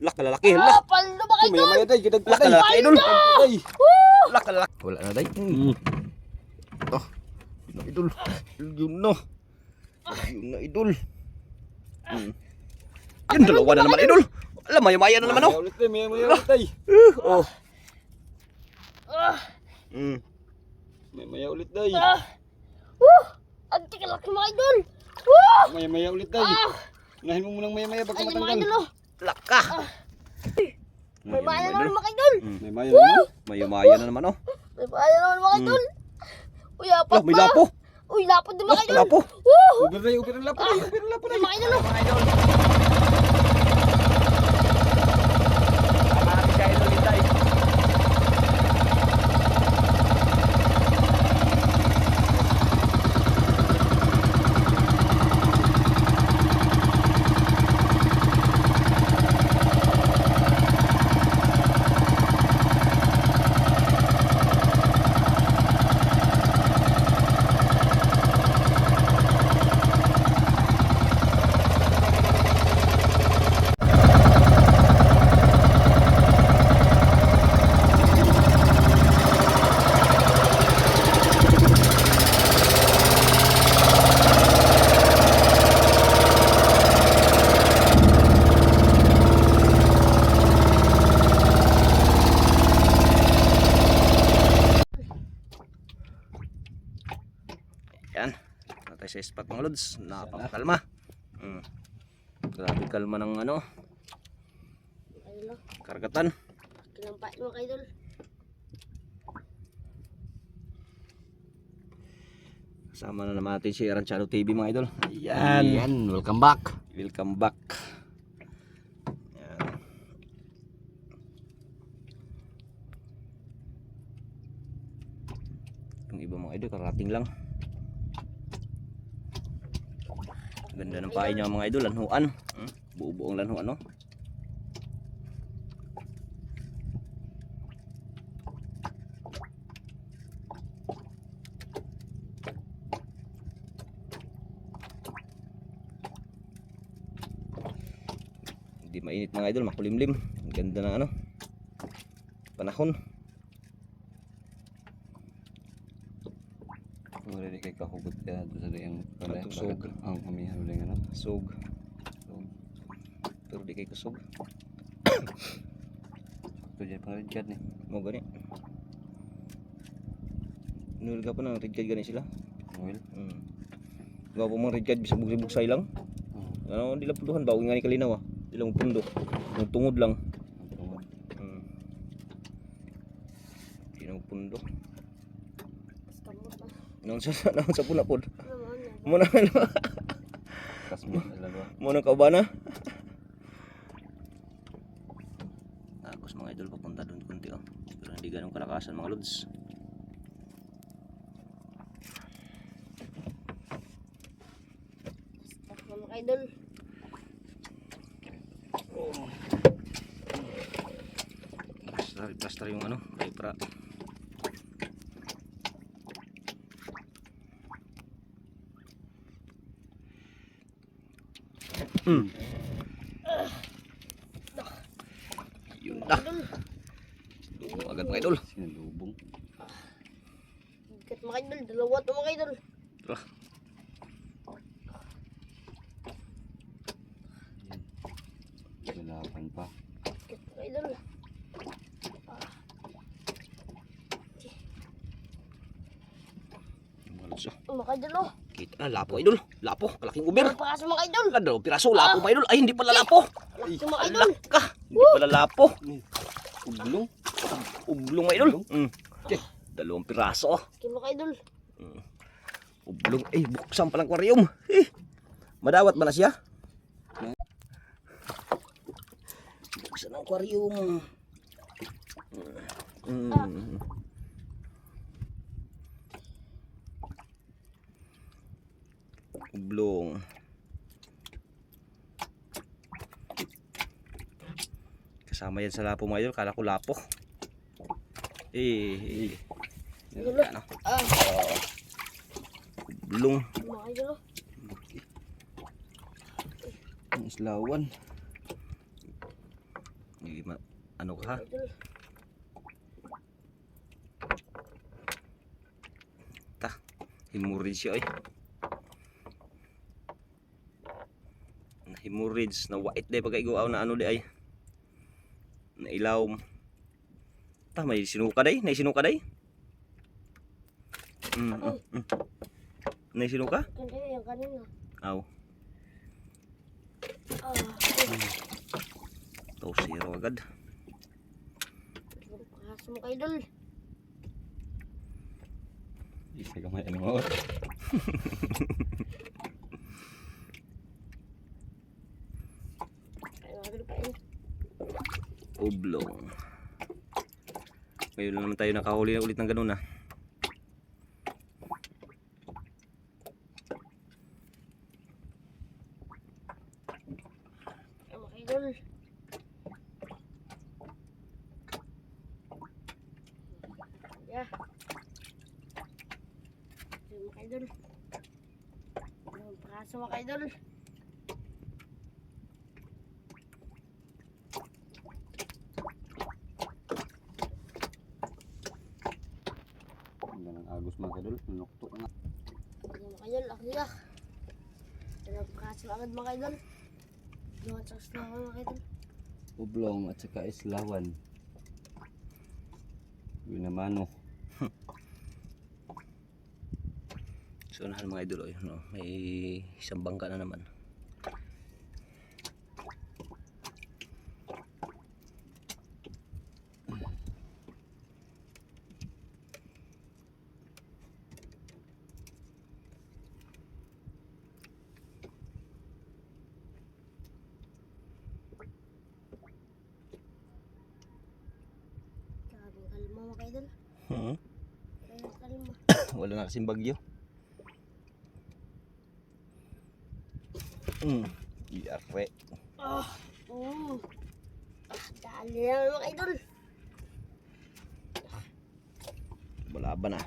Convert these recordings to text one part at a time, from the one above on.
Lak lalaki, lak. Palo ba kayo Maya maya day, gidag Lak day. lalaki idol. Day. Lak lalaki. Wala na day. Oh. Yun na idol. Yun na. Yun na idol. Yun dalawa na naman idol. Alam, maya-maya na naman oh. Maya ulit day, maya maya ulit day. Oh. Maya maya ulit day. Ang tikalaki mga idol. Maya maya ulit day. Unahin mo munang maya maya bago Ay, mga matanggal. idol oh. Laka. May bayan na naman mga idol. Maya maya naman. Maya-maya na naman oh. May bayan na naman mga idol. Uy, apat Lah, may pa. lapo. Uy, lapot din mga idol. Lapo. Uber day, uber ang lapo day, uber ang lapo day. Mga idol oh. Yan. Natay sa spot mga lods. Napakakalma. Grabe kalma ng ano. Idol oh. Karagatan. Kinampak mga idol. Kasama na naman natin si Arancano TV mga idol. Ayan. Yan, welcome back. Welcome back. Ayan. Yung iba mga idol, karating lang. Ganda ng pahay niya mga idol, lanhuan. Buo-buong lanhuan no. Hindi mainit mga idol, makulimlim. Ang ganda ng ano, panahon. Wala di kay kahugot ka doon sa yung Katusog. Ang kamihan ulit ano. Sug. Pero di kay kusog. Ito dyan pang red card ni. Mo gani. Nulga pa ng red card gani sila. Well. Gawa po mga red card bisag bugsay lang. Ano, di lang punduhan ba? Huwag nga ni kalinaw ah. Di lang pundo. Tungod lang. Di lang pundo. Nang sa puna pod. Mo na Kasmo talaga. mo na kaubana. Tapos mga idol papunta doon kunti oh. Pero hindi ganun kalakasan mga lods. Mga idol. Plaster yung ano, para yun na. Lubong agad mga idol. Sinalubong. Ikat mga idol. Dalawa to mga idol. Tara. Lalapan pa. Ikat mga idol. Mga lods oh. Mga idol oh. Kita na, lapo idol. Lapo, kalaking uber. Ang pakas mga idol. Wala daw, piraso, lapo mga idol. Ay, hindi pala lapo. Laki mga idol. Laka, hindi pala lapo. Ublong. Ublong mga idol. Dalawang piraso. Laki mga idol. Ublong, buksan palang aquarium. Madawat ba na siya? Buksan ang aquarium. Ublong. Kasama yan sa lapo mga idol. Kala ko lapo. Ano? Ublong. Mga idol oh. Ang islawan. Ano ka ha? Idol. Hemorrhage siya ay. Hemorrhage na white day pagkaigaw na ano di ay. Na ilawom. May sinuka day, nay sinuka day. Nay sinuka? Hindi, yung kanina. Aw. Ito zero agad. Kaso mo ka idol. Isa ka may ano mo. Ay, mga idol pa yun. Oblong. Ngayon lang naman tayo nakahuli na ulit ng ganun ah. Ay, mga idol. Yeah. Ay, mga idol. Kaso mga idol. Ang ganang agos mga kadol. Nukto nga. Ay, mga idol, akliyak. Kaso agad mga idol. Yung at sa mga idol. Oblong at saka islawan. Yun naman oh. So nahan mga idol, no? May isang bangka na naman. Grabe, kalma mga idol. Kalma. Wala na kasing bagyo. Iyare. Dali lang mga idol. Wala ba na?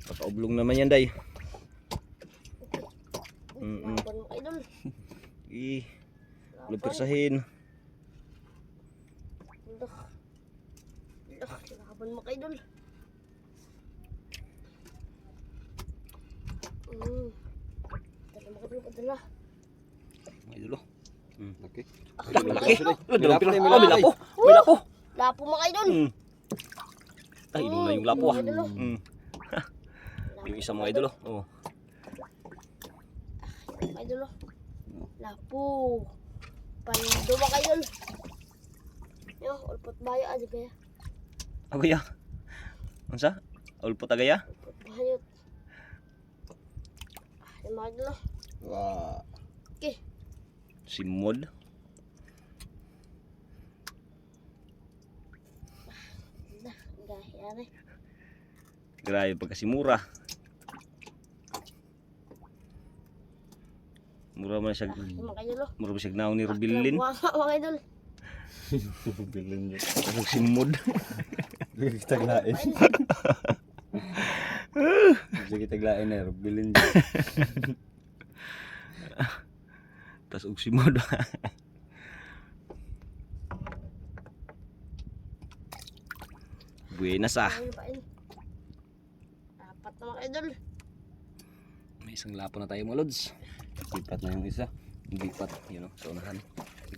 Pagka-oblong naman yan day. Laban mga idol. Walang persahin. Laban mga idol. Dala mga idol, padala. Mga idol. Okay. Laki. May lapo. May lapo. Lapo mga idol. Ay, ilong na yung lapo ah. Idol. Yung isang mga idol oh. Mga idol. Lapo. Pando mga idol. Yo, ulpot bayo aja kaya. Agaya. Unsa? Ulpot agaya? Ulpot bayo. Mga idol. Wah. Okay. Simod. Gaya. Grabe pagkasimura. Mura man siya. Mga idol. Mura man siya naong ni Rubilin. Mga idol. Bilin niya. Ang simod. Taglain. Sige taglain na. Bilin niya. Tas og simod. Buenas ah. Apat na mga idol. May isang lapo na tayo mga lods. Lipat na yung isa. Lipat, yun o, sa unahan.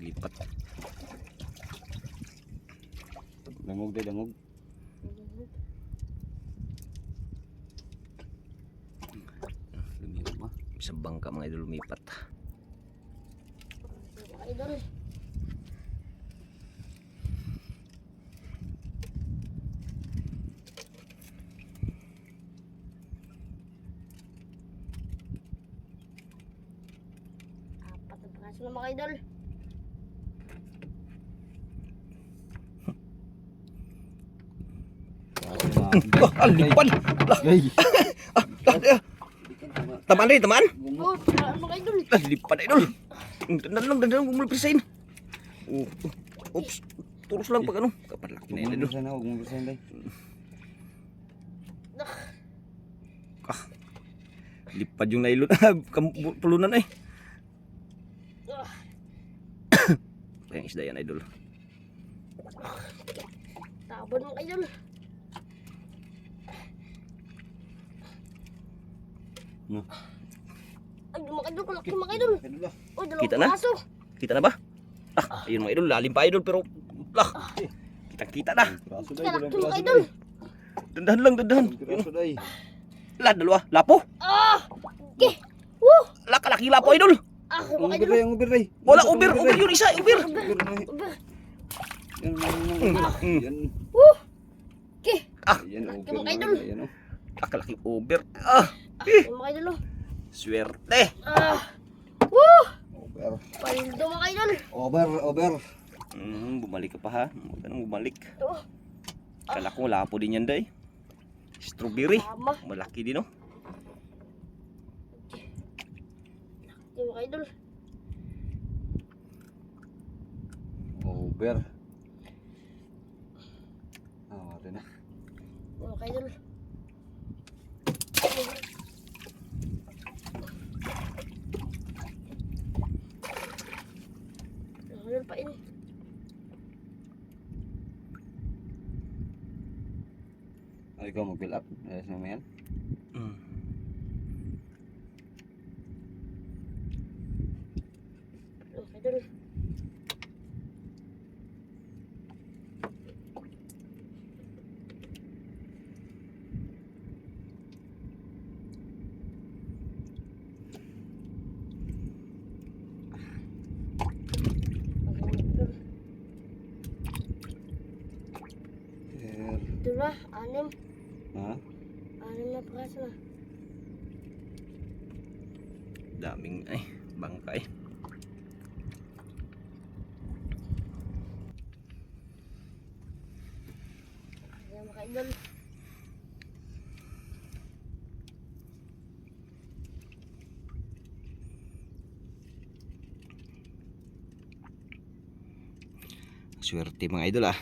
Lipat. Dangog day, dangog. Lumipat mo. Isang bangka mga idol lumipat. Mga idol. Apat na piraso na mga idol. Lipad! Tamaan rin, tamaan! Oh, paraan mga idol. Lipad idol! Dandan lang bumulpisain. Oops, tulus lang pag ano. Kapalaki na yun idol. Sana huwag mong bisahin day. Lipad yung nailot. Pulunan eh. Kayang isda yan idol. Tabon mga idol. No. Ay, mga idol, kalaki mga idol. Oh, Kita dalawang na? paso. Kita na ba? Ayun mga idol, lalim pa idol pero kita na. Piraso day, Kalaki dalawang mga piraso idol. day. Dandahan lang, dandahan. Dalawang piraso day. Dalawa, lapo. Okay. Woo! Kalaki lapo idol. Mga Ang idol. uber day, ang uber day. Wala uber yun isa, uber. Uber day. Uber. Yan, yan. Woo! Okay. Yan, Kalaki uber mga na. idol. Yan, oh. Kalaki uber. Mga idol. Swerte. Woo! Uber. Paldo mga idol. Over. Bumalik ka pa ha. Huwag ka nang bumalik. Ito. Kala ko lapo din yan day. Strawberry. Tama. Malaki din oh. Ito mga idol. Uber. Mati na. Mga idol. Ano pa ini? Ay, ikaw mag-fill up. Ayos naman yan. Mga idol. Ito na, anim. Ha? Anim na praso na. Daming bangkay. Ayan mga idol. Swerte mga idol ah.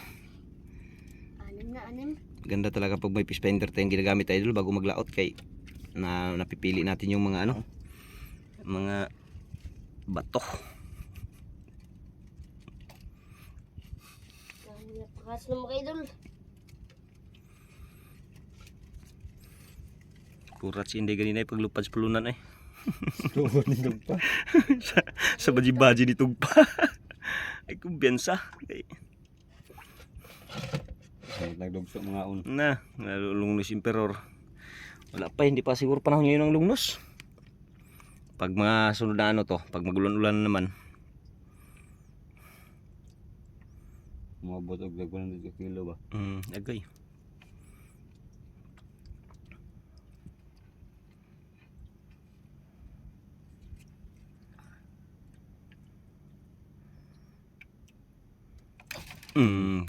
Anim na, anim. Ganda talaga pag may fish finder tayong ginagamit idol bago maglaot kay napipili natin yung mga mga bato. Anim na praso na mga idol. Kurat si Inday ganina paglupad sa pulunan Tuwa ni Dugpa. sa baji-baji ni Tugpa. Ay kumbiyansa. Nagdugso mga un. Lungnos Emperor. Wala pa, hindi pa siguro panahon ngayon ng lungnos. Pag mga sunod na to, pag magulan-ulan naman. Umabot og 100 kilo ba? Agay.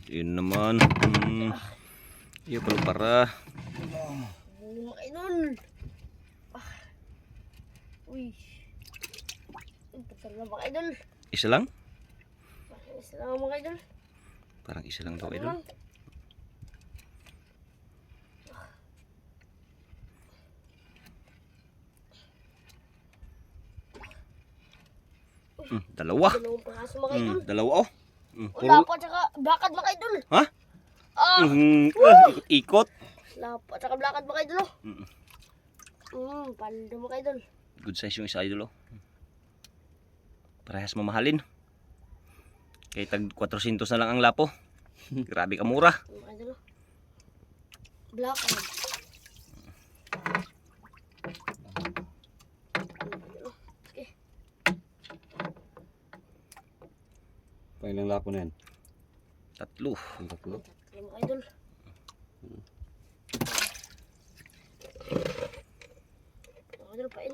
Yun naman. Iyo pala para. Anim mga idol. Uy. Ito na mga idol. Isa lang? Isa lang mga idol. Parang isa lang daw idol. Dalawa. Dalawang praso mga idol. Dalawa oh. Lapo at saka blakad mga idol. Ha? Ikot-ikot. Lapo at saka blakad mga idol. Paldo mga idol. Good size yung isa idol oh. Parehas mamahalin. Kaya tag 400 na lang ang lapo. Grabe ka mura. Mga idol. Blakad. Okay. Pailang lapo na yan. Tatlo. Tatlo. Mga idol. Mga idol pain.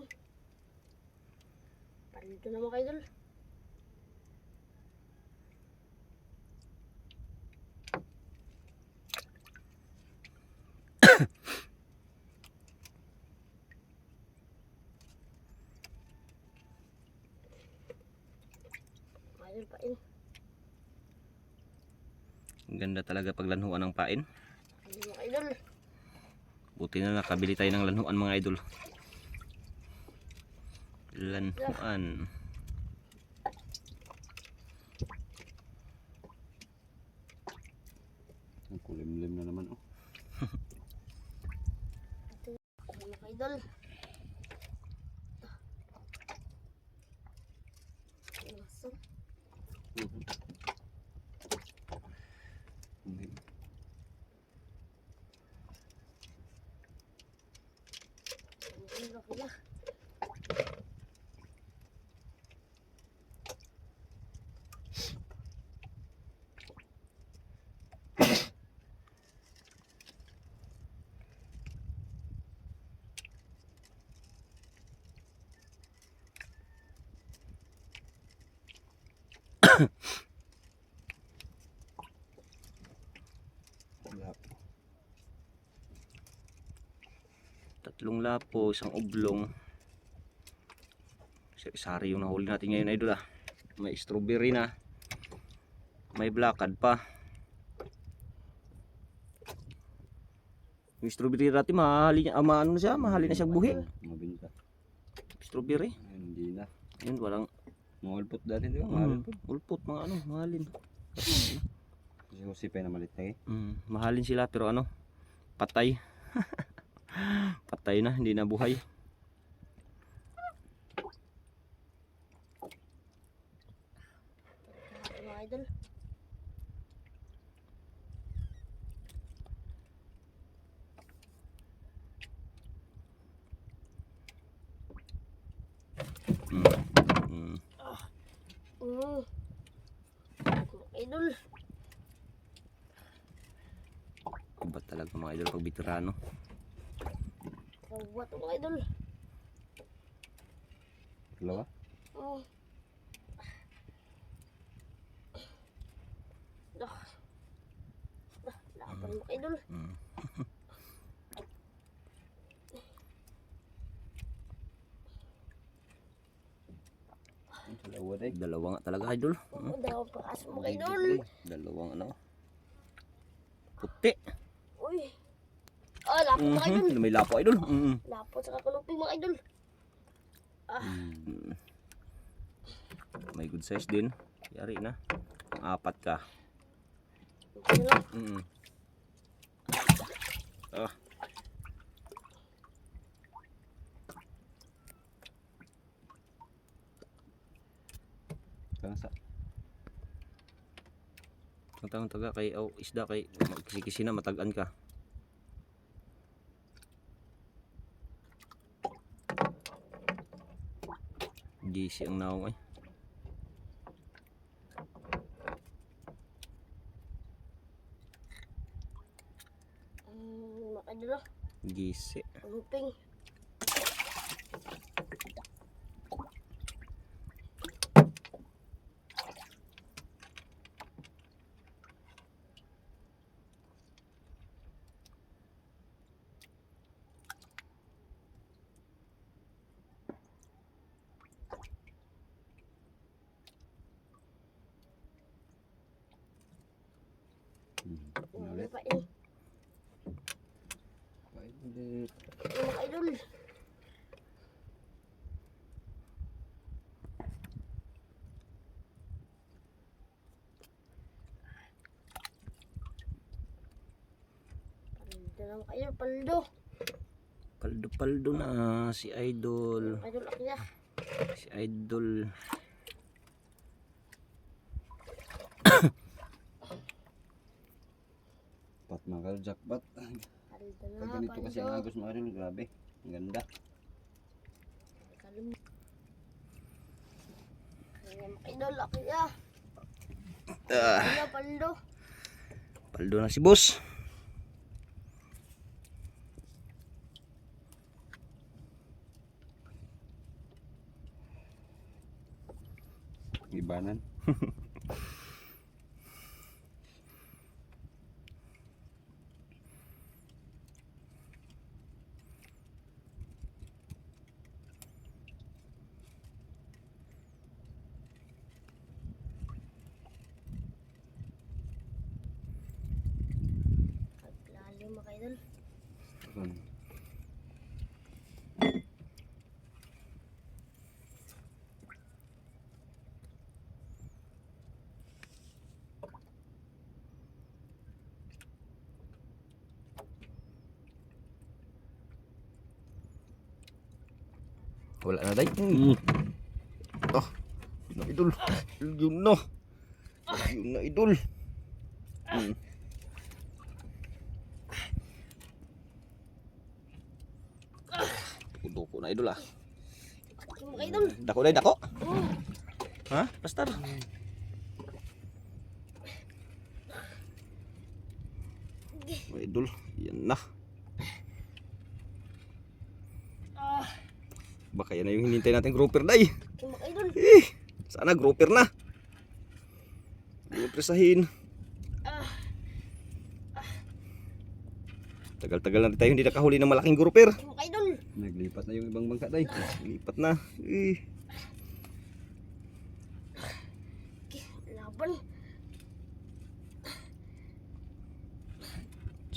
Paldo na mga idol. Mga idol pain. Ang ganda talaga pag lanhuan ng pain. Mga idol. Buti na nakabili tayo ng lanhuan mga idol. Lanhuan. Ang kulimlim na naman oh. Ayan mga idol. Lasang. Ayan mga kuya. Tatlong lapo, isang oblong. Sari yung nahuli natin ngayon idol ah. May strawberry na. May blackad pa. Yung strawberry natin mahali niya, ano na siya, mahali na siyang buhi. Mabinta. Strawberry. Hindi na. Yun, walang Mangulpot dati di ba? Mahalin po. ulpot, mga ano, mahalin. Kasi husipay na malit na eh. Mahalin sila pero ano, patay. Patay na, hindi na buhay. Mga idol. Mm. Mga idol. Iba talaga mga idol pag veterano. Kawat mga idol. Dalawa? Oh. Dah. Lapan mga idol. Dalawa day. Dalawa nga talaga idol. Oh, daw pa aso mga idol. Dalawang ano. Puti. Uy. Ah, lapo mga idol. May lapo idol. Lapo sa kakuluping mga idol. May good size din. Yari na. Apat ka. Ano lang. Ah. Kansa. Ang tawang taga kay isda kay kisi-kisi na matagan ka. Gisi ang naong ay. Mga idol. Gisi. Kuluping. Ulit. Mga idol. Ulit. Mga idol. Paldo lang kayo, paldo. Paldo-paldo na si idol. Idol ako ya. Si idol. Pat makal jackpot. Paldo Pag na, ganito kasi ang paldo. agos mga idol, grabe. Ang ganda. Kalim. Ayan, mga idol ako ya. Paldo, paldo. Paldo na si boss. Ibanan. Lalim mga idol. Wala na day. Oh, yun na idol. Yun na. Yun na idol. Duko na idol ah. Laki mga idol. Dako day, dako. Oh. Ha? Pastor. Oh, idol, yan na. Ah. Baka yan na yung hinintay natin grouper day. Laki mga idol. Sana grouper na. Presahin. Ah. Tagal-tagal na rin tayo hindi nakahuli ng malaking grouper. Laki mga idol. Naglipat na yung ibang bangka day. Lipat na. Laban.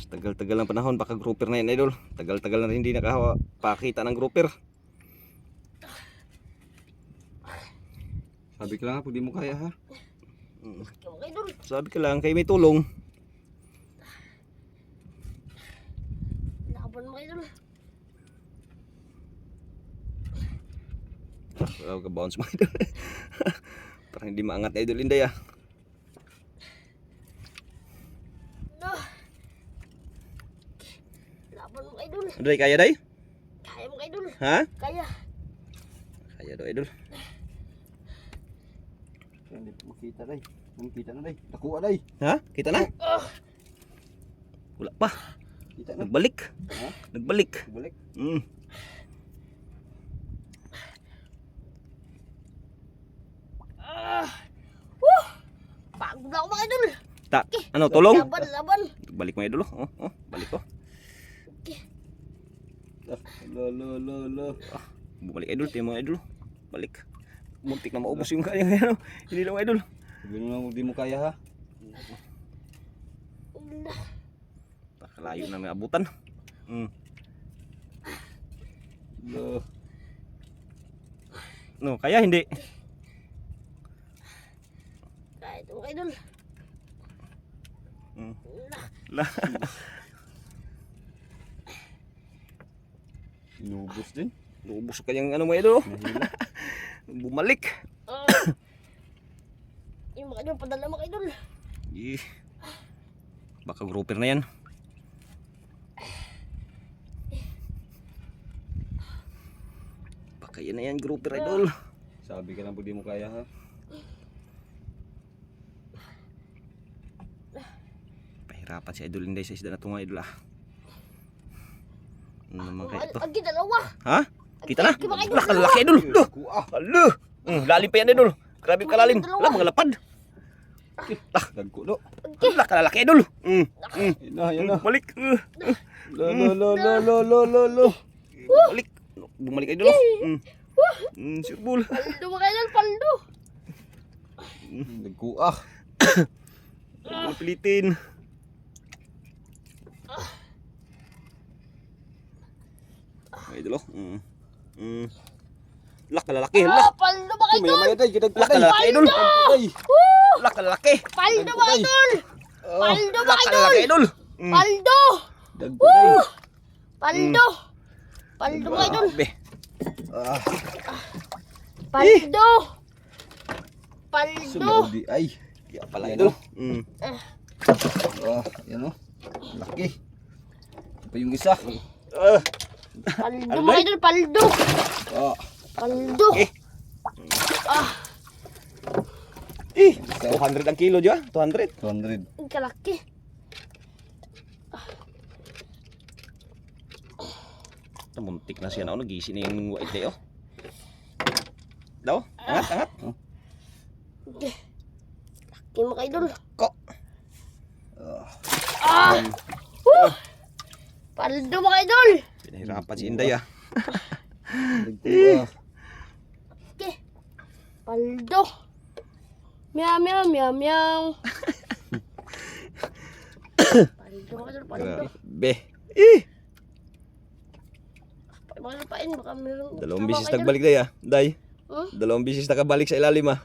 Tagal-tagal ng panahon baka grouper na yan idol. Tagal-tagal na rin hindi nakapakita ng grouper. Sabi ka lang ha, pag di mo kaya ha. Laki mga idol. Sabi ka lang kayo may tulong. Laban mga idol. Wala ka bounce mo idol. Parang hindi maangat na idol Inday ah. Ah. Laban mga idol. Day, kaya day? Kaya mga idol. Ha? Kaya. Kaya daw idol. Hindi makita day. Makita na day. Nakuha day. Ha? Kita na? Wala pa. Kita na. Nagbalik. Ha? Nagbalik. Balik. Pagod na ako mga idol. Ano, tulong? Laban, laban. Balik mo idol. Oh, balik ko. Lo. Bumalik idol, tiyo mga idol. Balik. Muntik na maubos yung kaya ano. Hindi lang idol. Sabi mo lang kung di mo kaya ha. Pakalayo na may abutan. Lo. No, kaya hindi. Kaya ito mga idol. Lah. Inubos din. Naubos ka yung ano mga idol. Nahila. Bumalik. Yung mga idol, padala mga idol. Baka grouper na yan. Baka yan na yan grouper idol. Sabi ka lang pag di mo kaya ha. Pahirapan si idol Inday sa isda na tunga idol ah. Ano naman kaya ito? Agi, dalawa. Ha? Kita na? Agi, mga idol. Lah, kalaki idol. Duh. Kuha. Alo. Lalim pa yan idol. Grabe kalalim. Wala mga lapad. Dagko do. Lah, kalalaki idol. Yan na. Balik. Lo. Balik. Bumalik idol. Sirbol. Paldo mga idol, paldo. Nagkuha. Pilitin. Ay idol. Lah, kalalaki. Lah. Paldo mga idol. Maya day. Gidagko Lah, day. kalalaki idol. Day. Lah, kalalaki. Paldo mga idol. Paldo Lah, mga idol. kalalaki idol. Paldo. Dagko day. Paldo. Paldo mga idol. Be. Paldo. Paldo. Sumaudi ay. Ya pala idol. Yan o. Laki. Ito pa yung isa. Paldo mga idol, paldo. Paldo. 200 ang kilo dyan. 200. 200. Ang kalaki. Muntik na siya na. Nag-isi na yung white day oh. Daw? Angat. Laki mga idol. Ko. Paldo mga idol. Pinahirapan si Inday ah. Dagko. Paldo. Meow, meow, meow, meow. Paldo mga idol, paldo. Be. Pain, baka meron. Dalawang bisis nagbalik day ah. Day. Dalawang bisis nakabalik sa ilalim ah.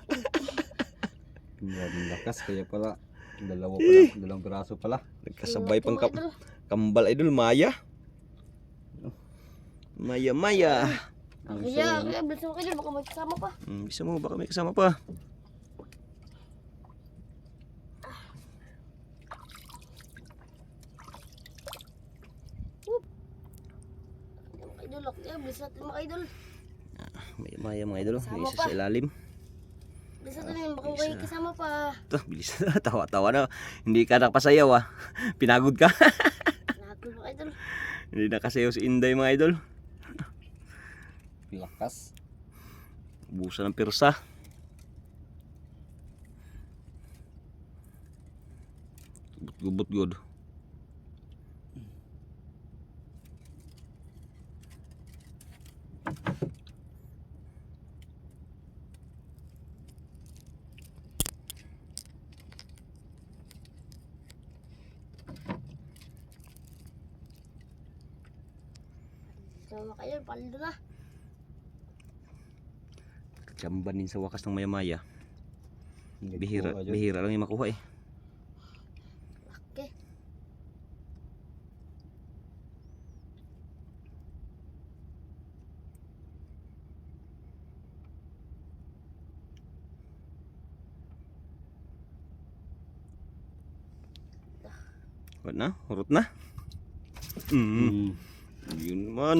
Maraming lakas kaya pala. Dalawa pala. Dalawang piraso pala. Nagkasabay pang kambal idol. Maya. Maya. Ang Kaya, isa, bilis mo kayo, baka may kasama pa. Bisa mo, baka may kasama pa. Mga idol, kaya bilis natin mga idol. May maya mga idol. May Kasama isa pa. sa ilalim. Bilis natin yun, baka may kasama pa. Ito, bilis na. Tawa-tawa na. Hindi ka nakapasayaw ah. Pinagod ka. Nagul mga idol. Hindi nakasayaw si Inday mga idol. lakas. Ubusan ng pirsa. Gubot good. Sama kayo, paldo na. Jamban din sa wakas ng maya-maya. Bihira, Nagkuha dyan. bihira lang yung makuha eh. Okay. What na? Hurot na? Yun man.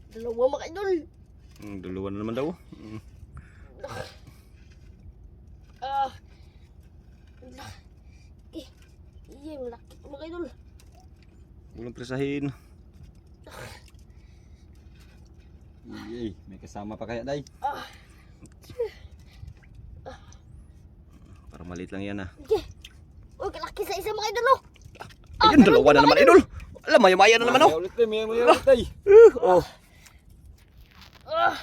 Dalawa mga idol. Dalawa na naman daw. Malaki. Iya, malaki mga idol. Walang presahin. Yay, may kasama pa kaya, day? Para maliit lang yan ah. Okay. Uy, kalaki sa isa mga idol oh. Ayun, dalawa na naman idol. Alam, maya-maya na naman oh. Maya ulit, day. Maya ulit, day. Oh. Ah,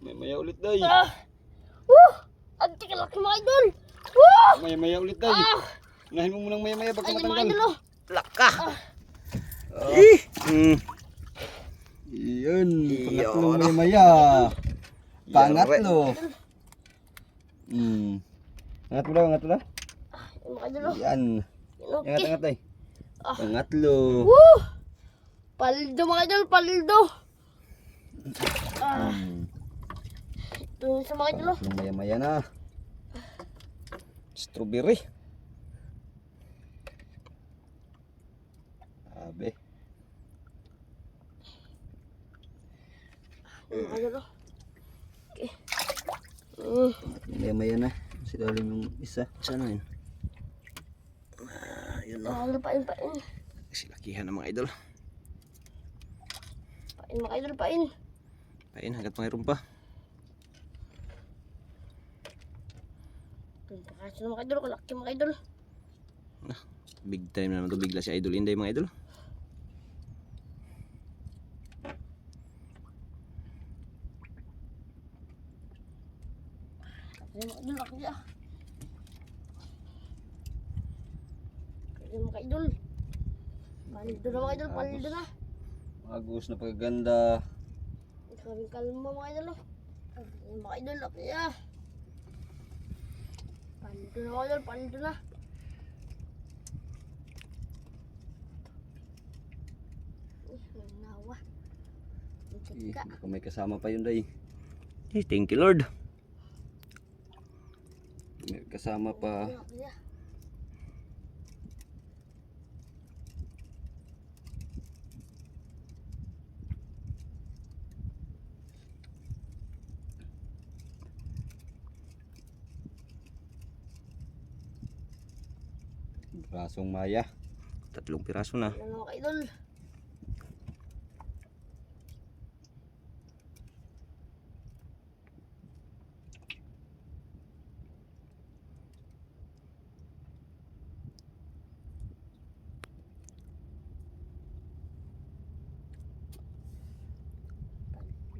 Maya ulit, day. ang kalaki mga idol. Maya ulit, day. Unahin mo munang maya bago Ayun mga matanggal. idol oh. Laka. Eh. Iyon, Iyon. pangatlong maya. Pangatlo. Pangatlo daw, pangatlo daw. Ayun mga idol oh. Yan. Okay. Angat, day. Pangatlo. Paldo mga idol, paldo. Ito yung sa mga idol oh. Pangatlong maya na. Strawberry. Abe. Ayun mga idol oh. Okay. Maya na. Sila yung isa. Sana yun. Yun oh. Pain. Silakihan ng mga idol. Pain mga idol, pain. Pain, hanggat mayroon pa. Kasi mga idol, kalaki mga idol. Big time na naman to. Bigla si Idol Inday mga idol. Kasi mga idol, laki ah. Kasi mga idol. Paldo na mga idol, paldo na. Agos na pagaganda. Kaming kalma mga idol oh. Ayun mga idol, laki ah. Paldo na mga idol, paldo na. May nawa. Ang tika. Baka may kasama pa yun, day. Eh, thank you Lord. May kasama pa. Laki ah. Rasong maya. 3 piraso na. Ano mga idol?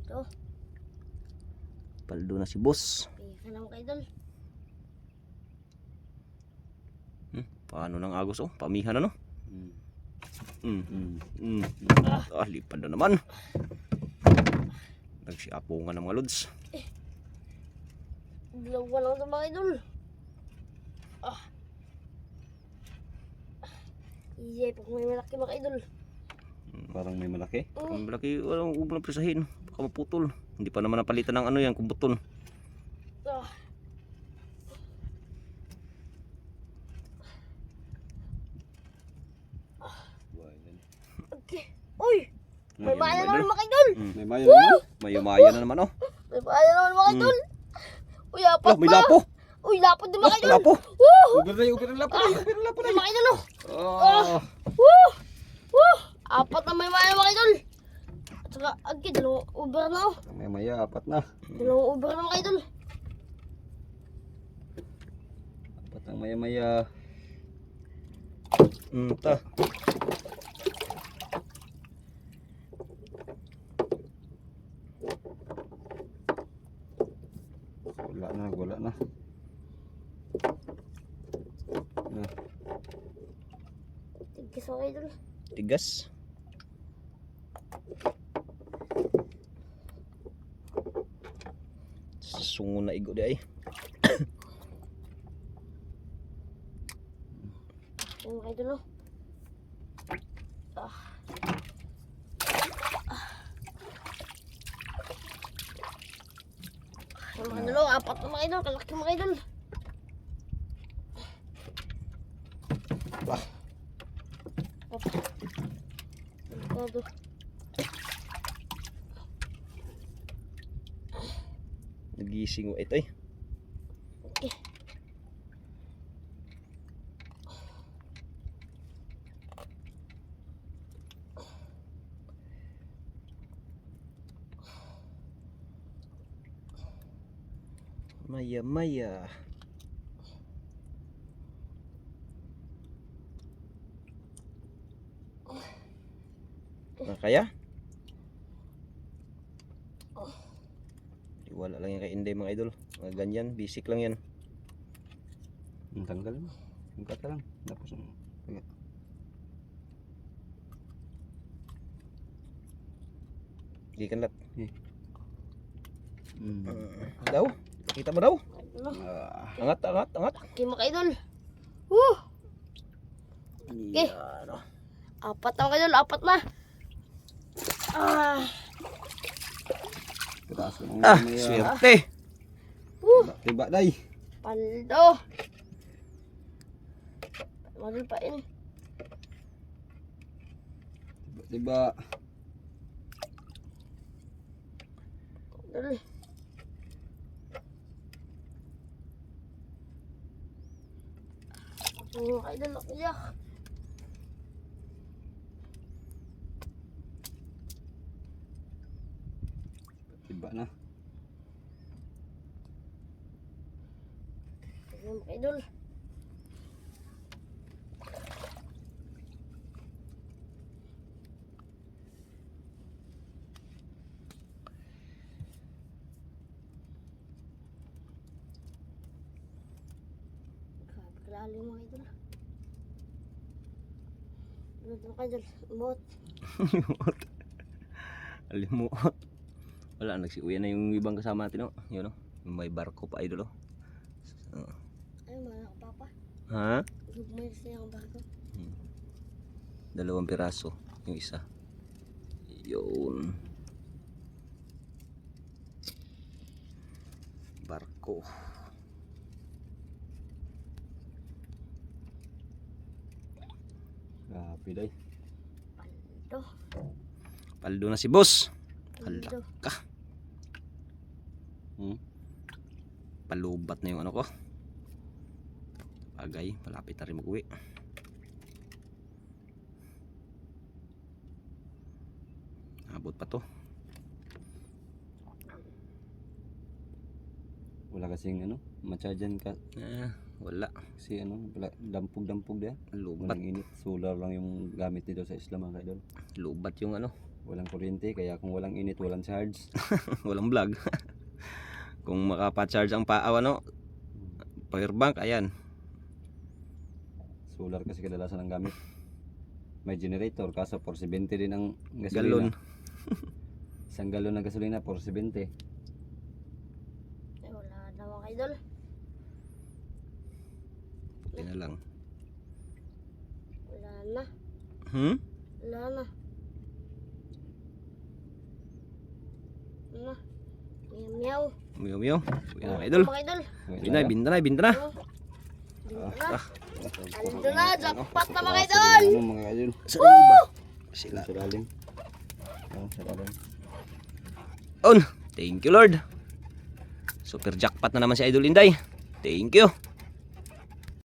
Ito, Paldo na si boss. pisa na mga idol. Paano nang agos oh? Pamihan na no? Lipad na naman. Nagsiapungan ng mga lods. Dalawa lang ito mga idol. Iya, pag may malaki mga idol. Parang may malaki. Ang malaki, walang huwag na presahin. Baka maputol. Hindi pa naman napalitan ng ano yan, kumbuton. Ah. Okay. Uy! May maya na naman mga idol! May mayo naman. Mayo-mayo na naman oh. May maya na naman mga idol! Uy, apat May pa! lapo. Uy, lapot din mga idol! Lapo. Woo! Uber na lapo na. Uber na lapo na. Uy, mga idol oh! Ah. Woo! Woo! Apat na may maya mga idol! At saka, agad, dalawang uber na oh! May maya, apat na. Dalawang uber na mga idol! Apat ang maya maya. Ta. Wala na. Tigis mga idol! Tigas. Sungo na igo di ay. Ayun mga idol oh! Ayun mga idol oh! Apat na mga idol! Kalaki mga idol! Delikado. Nagising ito ay. Okay. Maya-maya. Kaya? Wala lang yan kay Inday mga idol. Mga ganyan, basic lang yan. Ang tanggal mo. Ang kata lang. Tapos Hindi kan lat. Mm. Daw? Kita mo daw? Ano? Angat, angat, angat. Okay mga idol! Woo! Okay. Yan, oh. Apat na mga idol! Apat na! Ah! Taas ang Ah, maya. swerte. Woo! Tiba day. Paldo! Madul pa ini. Tiba. Dali. Oh, ay dala kaya. Tiba na. Ayun, idol. Grabe kalalim mga idol. Ano mga idol? Umot. Alimuot. Wala, nagsiuwi na yung ibang kasama natin, oh. Yun, oh. Yung may barko pa, idol, oh. Ay, mga papa. Ha? Gugmay siya ang bago. 2 piraso yung isa. Yun. Barko. Grabe day. Paldo. Paldo na si boss. Paldo. Ka. Palubat na yung ano ko. Bagay, malapit na rin mag-uwi. Abot pa to. Wala kasing ano, matsadyan ka. Wala. Kasi ano, wala, dampog-dampog dia. Lubat. Walang init. Solar lang yung gamit nito sa Islam mga idol. Lubat yung ano. Walang kuryente, kaya kung walang init, walang charge. Walang vlog. Kung makapa-charge ang paaw ano, power bank, ayan. Solar kasi kadalasan ang gamit. May generator, kaso 470 din ang gasolina. Galon. Isang galon ng gasolina, 470. Ay, wala na mga idol. Buti na lang. Wala na. Hmm? Wala na. Umiyaw. Uwi na mga idol. Mga idol. Binta na. Ando na, jackpot na mga idol. Mga idol. Sa ba? Sila. Sa lalim. Sa lalim. On. Thank you Lord. Super jackpot na naman si Idol Inday. Thank you.